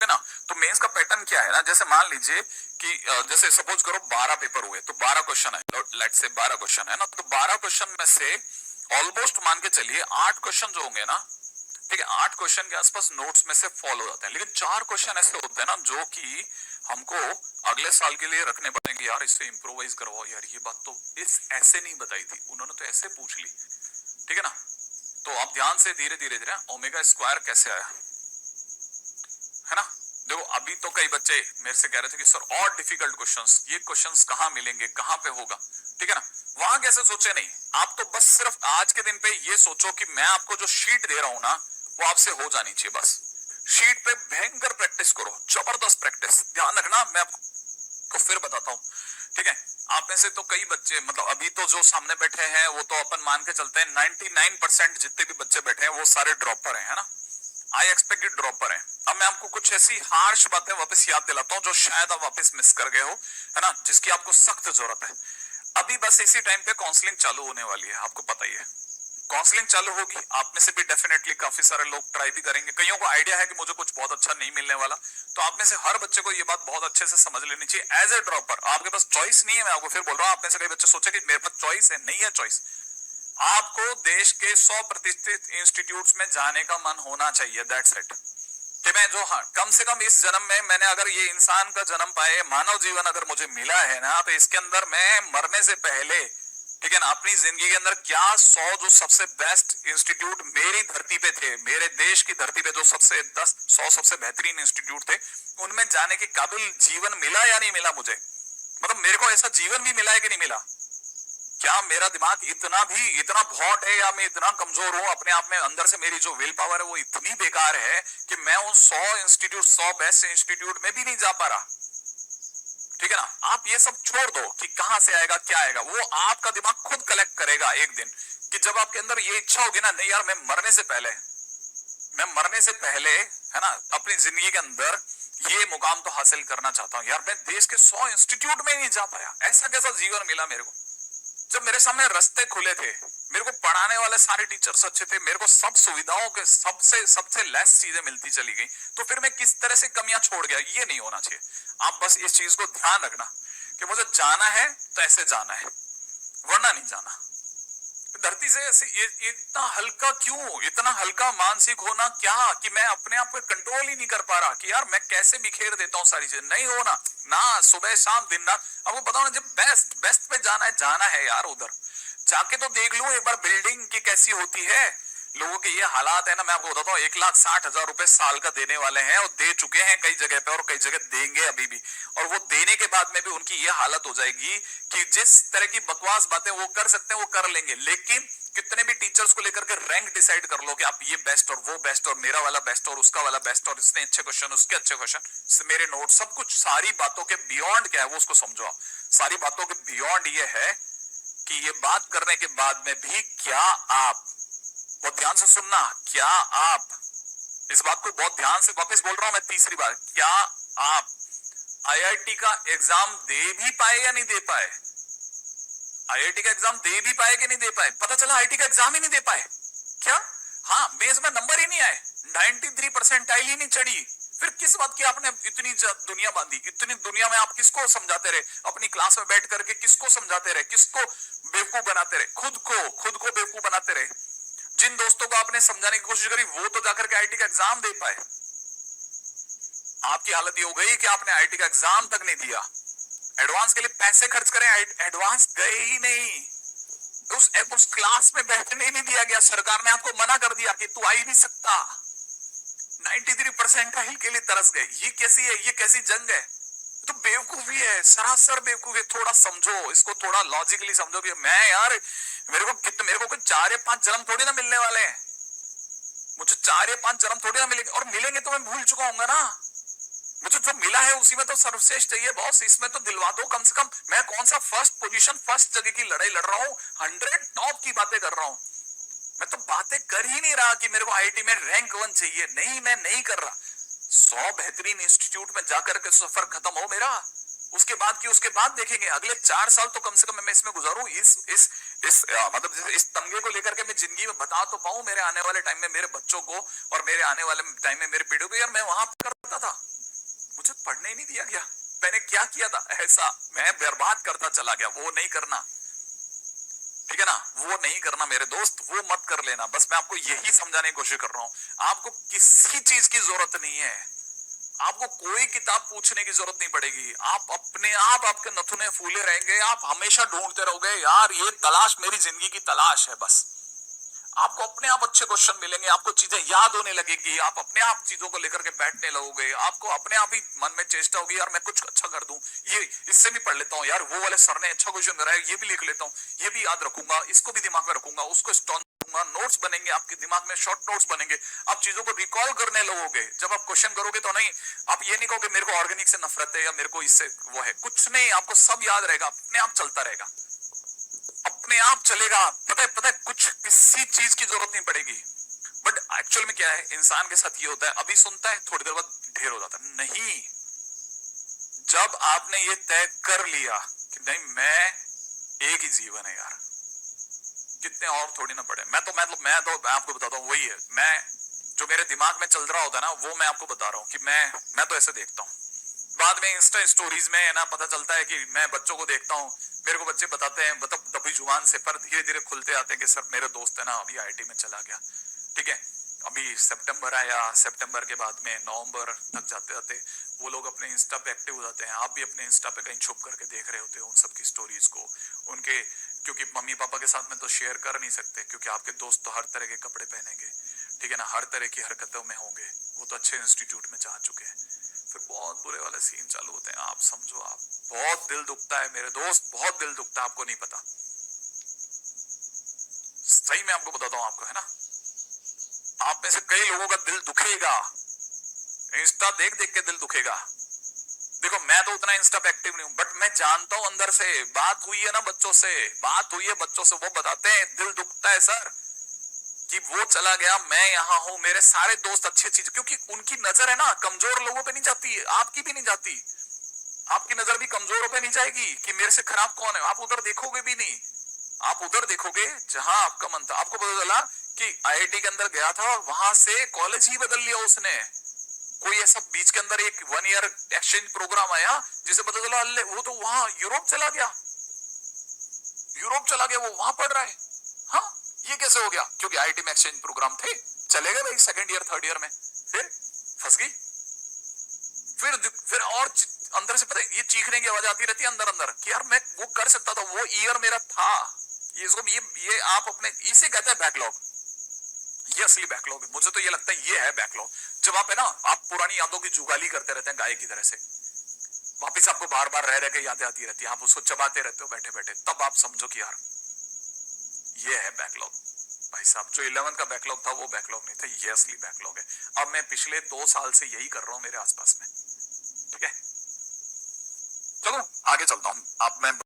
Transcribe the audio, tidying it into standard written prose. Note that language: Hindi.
है ना। तो मेंस का पैटर्न क्या है ना, जैसे मान लीजिए कि जैसे सपोज करो 12 पेपर हुए तो 12 क्वेश्चन है, लेट्स से 12 क्वेश्चन है ना, तो 12 क्वेश्चन में से ऑलमोस्ट मान के चलिए 8 क्वेश्चन जो होंगे ना, ठीक है, 8 क्वेश्चन के आसपास नोट्स में से फॉलो हो जाते हैं, लेकिन 4 क्वेश्चन ऐसे होते हैं ना जो कि हमको अगले साल के लिए रखने पड़ेंगे। यार इससे इंप्रोवाइज करवाओ, यार ये बात तो इस ऐसे नहीं बताई थी, उन्होंने तो ऐसे पूछ ली, ठीक है ना। तो आप ध्यान से धीरे धीरे धीरे ओमेगा स्क्वायर कैसे आया, है ना। देखो अभी तो कई बच्चे मेरे से कह रहे थे कि सर और डिफिकल्ट क्वेश्चंस, ये क्वेश्चंस कहाँ मिलेंगे, कहाँ पे होगा, ठीक है ना। वहां कैसे सोचे नहीं, आप तो बस सिर्फ आज के दिन पे ये सोचो कि मैं आपको जो शीट दे रहा हूं ना वो आपसे हो जानी चाहिए। बस शीट पे भयंकर प्रैक्टिस करो, जबरदस्त प्रैक्टिस। ध्यान रखना, मैं आपको फिर बताता हूँ, ठीक है। आप में से तो कई बच्चे, मतलब अभी तो जो सामने बैठे हैं वो तो अपन मान के चलते हैं 99% जितने भी बच्चे बैठे हैं वो सारे ड्रॉपर हैं, है ना। आई एक्सपेक्टेड ड्रॉपर है। अब मैं आपको कुछ ऐसी हार्श बातें वापस याद दिलाता हूँ जो शायद आप वापस मिस कर गए हो, है ना, जिसकी आपको सख्त जरूरत है। अभी बस इसी टाइम पे काउंसलिंग चालू होने वाली है, आपको पता ही है। काउंसलिंग चालू होगी, आप में से भी डेफिनेटली काफी सारे लोग ट्राई भी करेंगे। कईयों को आइडिया है कि मुझे कुछ बहुत अच्छा नहीं मिलने वाला, तो आप में से हर बच्चे को ये बात बहुत अच्छे से समझ लेनी चाहिए। एज ए ड्रॉपर आपके पास चॉइस नहीं है, मैं आपको फिर बोल रहा हूँ। आप में से कई बच्चे सोचे कि मेरे पास चॉइस है, नहीं है चॉइस। आपको देश के 100% इंस्टीट्यूट्स में जाने का मन होना चाहिए, दैट्स इट। कि मैं जो, हाँ, कम से कम इस जन्म में मैंने अगर ये इंसान का जन्म पाए, मानव जीवन अगर मुझे मिला है ना, तो इसके अंदर मैं मरने से पहले, ठीक है ना, अपनी जिंदगी के अंदर क्या 100 जो सबसे बेस्ट इंस्टीट्यूट मेरी धरती पे थे, मेरे देश की धरती पे जो सबसे 100 सबसे बेहतरीन इंस्टीट्यूट थे, उनमें जाने के काबिल जीवन मिला या नहीं मिला मुझे। मतलब मेरे को ऐसा जीवन भी मिला है कि नहीं मिला। क्या मेरा दिमाग इतना भॉट है, या मैं इतना कमजोर हूं अपने आप में, अंदर से मेरी जो विल पावर है वो इतनी बेकार है कि मैं उन 100 बेस्ट इंस्टीट्यूट में भी नहीं जा पा रहा, ठीक है ना। आप ये सब छोड़ दो कि कहां से आएगा क्या आएगा, वो आपका दिमाग खुद कलेक्ट करेगा एक दिन, कि जब आपके अंदर ये इच्छा होगी ना, नहीं यार मैं मरने से पहले, है ना, अपनी जिंदगी के अंदर ये मुकाम तो हासिल करना चाहता हूं। यार मैं देश के 100 इंस्टीट्यूट में नहीं जा पाया, ऐसा कैसा जीवन मिला मेरे को। जब मेरे सामने रास्ते खुले थे, मेरे को पढ़ाने वाले सारे टीचर्स अच्छे थे, मेरे को सब सुविधाओं के सबसे लेस चीजें मिलती चली गई, तो फिर मैं किस तरह से कमियां छोड़ गया, ये नहीं होना चाहिए। आप बस इस चीज को ध्यान रखना कि मुझे जाना है तो ऐसे जाना है, वरना नहीं जाना। धरती से ऐसे इतना हल्का क्यों, इतना हल्का मानसिक होना क्या, कि मैं अपने आप को कंट्रोल ही नहीं कर पा रहा कि यार मैं कैसे बिखेर देता हूँ सारी चीजें। नहीं होना ना, सुबह शाम दिन रात। आपको बताओ ना, जब बेस्ट पे जाना है यार, उधर जाके तो देख लो एक बार बिल्डिंग की कैसी होती है। लोगों के ये हालात है ना, मैं आपको बताता हूँ, 1,60,000 रुपए साल का देने वाले हैं, और दे चुके हैं कई जगह पे, और कई जगह देंगे अभी भी। और वो देने के बाद में भी उनकी ये हालत हो जाएगी कि जिस तरह की बकवास बातें वो कर सकते हैं वो कर लेंगे। लेकिन कितने भी टीचर्स को लेकर के रैंक डिसाइड कर लो कि आप ये बेस्ट और वो बेस्ट और मेरा वाला बेस्ट और उसका वाला बेस्ट, और इसने अच्छे क्वेश्चन, उसके अच्छे क्वेश्चन, मेरे नोट, सब कुछ, सारी बातों के बियॉन्ड क्या है वो उसको समझो आप। सारी बातों के बियॉन्ड ये है कि ये बात करने के बाद में भी क्या आप, बहुत ध्यान से सुनना, क्या आप, इस बात को बहुत ध्यान से वापस बोल रहा हूं मैं तीसरी बार, क्या आप आईआईटी का एग्जाम दे भी पाए या नहीं दे पाए? आईआईटी का एग्जाम दे भी पाए कि नहीं दे पाए? पता चला आईआईटी का एग्जाम ही नहीं दे पाए क्या? हाँ, मेंस में नंबर ही नहीं आए, 93 परसेंटाइल ही नहीं चढ़ी। फिर किस बात की आपने इतनी दुनिया बांधी? इतनी दुनिया में आप किसको समझाते रहे? अपनी क्लास में बैठ करके किसको समझाते रहे? किसको बेवकूफ बनाते रहे? खुद को बेवकूफ बनाते रहे। जिन दोस्तों को आपने समझाने की कोशिश करी वो तो जाकर के आईआईटी का एग्जाम दे पाए। आपकी हालत ये हो गई कि आपने आईआईटी का एग्जाम तक नहीं दिया, एडवांस के लिए पैसे खर्च करें, एडवांस गए ही नहीं, उस क्लास में बैठने ही नहीं दिया गया। सरकार ने आपको मना कर दिया कि तू आ ही नहीं सकता। 93 परसेंटाइल के लिए तरस गए। ये कैसी है, ये कैसी जंग है? तो बेवकूफी है, सरासर बेवकूफी है। थोड़ा समझो इसको, थोड़ा लॉजिकली समझो कि मैं यार, मेरे को कोई 4 या 5 जन्म थोड़ी ना मिलने वाले हैं। मुझे 4 या 5 जन्म थोड़ी ना मिलेंगे, और मिलेंगे तो मैं भूल चुका हूँ ना। मुझे जो मिला है उसी में तो सर्वश्रेष्ठ चाहिए बॉस, इसमें तो दिलवा दो कम से कम। मैं कौन सा फर्स्ट पोजीशन, फर्स्ट जगह की लड़ाई लड़ रहा हूँ, 100 टॉप की बातें कर रहा हूँ। मैं तो बातें कर ही नहीं रहा कि मेरे को आईआईटी में रैंक 1 चाहिए, नहीं, मैं नहीं कर रहा। 100 बेहतरीन इंस्टीट्यूट में जाकर के सफर खत्म हो मेरा, उसके बाद देखेंगे। अगले 4 साल तो कम से कम मैं इसमें गुजारूं, मतलब इस तमगे को लेकर के मैं जिंदगी में बता तो पाऊं मेरे आने वाले टाइम में मेरे बच्चों को, और मेरे आने वाले टाइम में मेरे पीढ़ियों को, यार मैं वहां करता था, पढ़ने ही नहीं दिया गया। मैंने क्या किया था ऐसा, मैं बर्बाद करता चला गया। वो नहीं करना, ठीक है ना, वो नहीं करना मेरे दोस्त, वो मत कर लेना। बस मैं आपको यही समझाने की कोशिश कर रहा हूं। आपको किसी चीज की जरूरत नहीं है, आपको कोई किताब पूछने की जरूरत नहीं पड़ेगी। आप अपने आप आपके नथुने फूले रहेंगे, आप हमेशा ढूंढते रहोगे यार ये तलाश मेरी जिंदगी की तलाश है। बस आपको अपने आप अच्छे क्वेश्चन मिलेंगे, आपको चीजें याद होने लगेगी, आप अपने आप चीजों को लेकर के बैठने लगोगे, आपको अपने आप ही मन में चेष्टा होगी यार मैं कुछ अच्छा कर दूं, ये इससे भी पढ़ लेता हूँ यार, वो वाले सर ने अच्छा क्वेश्चन कराया ये भी लिख लेता हूँ, ये भी याद रखूंगा, इसको भी दिमाग में रखूंगा, उसको स्टोन दूंगा, नोट्स बनेंगे आपके दिमाग में, शॉर्ट नोट्स बनेंगे, आप चीजों को रिकॉल करने लगोगे। जब आप क्वेश्चन करोगे तो नहीं, आप ये नहीं कहोगे मेरे को ऑर्गेनिक से नफरत है या मेरे को इससे वो है, कुछ नहीं, आपको सब याद रहेगा, अपने आप चलता रहेगा, अपने आप चलेगा। पता है कुछ किसी चीज की जरूरत नहीं पड़ेगी। बट एक्चुअल में क्या है, इंसान के साथ ये होता है, अभी सुनता है थोड़ी देर बाद ढेर हो जाता है। नहीं, जब आपने ये तय कर लिया कि नहीं मैं एक ही जीवन है यार, कितने और थोड़ी ना पड़े। मैं आपको बताता हूँ, वही है, मैं जो मेरे दिमाग में चल रहा होता है ना वो मैं आपको बता रहा हूँ कि मैं तो ऐसे देखता हूँ। बाद में इंस्टा स्टोरीज में ना पता चलता है कि मैं बच्चों को देखता हूँ, मेरे को बच्चे बताते हैं, मतलब दबी जुबान से, पर धीरे धीरे खुलते आते हैं कि सर मेरे दोस्त है ना अभी आईआईटी में चला गया, ठीक है, अभी सितंबर आया, सितंबर के बाद में नवंबर तक जाते जाते वो लोग अपने इंस्टा पे एक्टिव हो जाते हैं। आप भी अपने इंस्टा पे कहीं छुप करके देख रहे होते हो उन सब की स्टोरीज को, उनके, क्योंकि मम्मी पापा के साथ में तो शेयर कर नहीं सकते, क्योंकि आपके दोस्त तो हर तरह के कपड़े पहनेंगे, ठीक है ना, हर तरह की हरकतों में होंगे, वो तो अच्छे इंस्टीट्यूट में जा चुके हैं, फिर बहुत बुरे वाले सीन चालू होते हैं। आप समझो, आप बहुत दिल दुखता है मेरे दोस्त, बहुत दिल दुखता है, आपको नहीं पता, सही में आपको बताता हूँ, आपको है ना, आप में से कई लोगों का दिल दुखेगा, इंस्टा देख देख के दिल दुखेगा। देखो मैं तो उतना इंस्टा पे एक्टिव नहीं हूं, बट मैं जानता हूं अंदर से, बात हुई है ना बच्चों से, बात हुई है बच्चों से, वो बताते हैं दिल दुखता है सर कि वो चला गया, मैं यहाँ हूं, मेरे सारे दोस्त अच्छी चीज, क्योंकि उनकी नजर है ना कमजोर लोगों पे नहीं जाती, आपकी भी नहीं जाती, आपकी नजर भी कमजोरों पे नहीं जाएगी कि मेरे से खराब कौन है, आप उधर देखोगे भी नहीं, आप उधर देखोगे जहां आपका मन था। आपको पता चला कि आईआईटी के अंदर गया था और वहां से कॉलेज ही बदल लिया उसने, कोई ऐसा बीच के अंदर एक 1 ईयर एक्सचेंज प्रोग्राम आया जिसे पता चला अल्ले वो तो वहां यूरोप चला गया, यूरोप चला गया, वो वहां पढ़ रहा है। हाँ, ये कैसे हो गया? क्योंकि आईआईटी में एक्सचेंज प्रोग्राम थे, चले गए भाई सेकंड ईयर थर्ड ईयर में, फिर फंस गई, फिर और अंदर से पता है ये चीखने की आवाज आती रहती है अंदर अंदर कि यार मैं वो कर सकता था, वो ईयर मेरा था, ये आप अपने, इसे कहते हैं बैकलॉग, ये असली बैकलॉग है, मुझे तो ये लगता है ये है बैकलॉग। जब आप है ना, आप पुरानी यादों की जुगाली करते रहते हैं गाय की तरह से, वापिस आपको बार बार रह के यादें आती रहती है, आप उसको चबाते रहते हो बैठे बैठे, तब आप समझो कि यार ये है बैकलॉग। भाई साहब जो 11 का बैकलॉग था वो बैकलॉग नहीं था, ये असली बैकलॉग है। अब मैं पिछले 2 साल से यही कर रहा हूं मेरे आसपास में, ठीक है। चलो आगे चलता हूं, आप मैं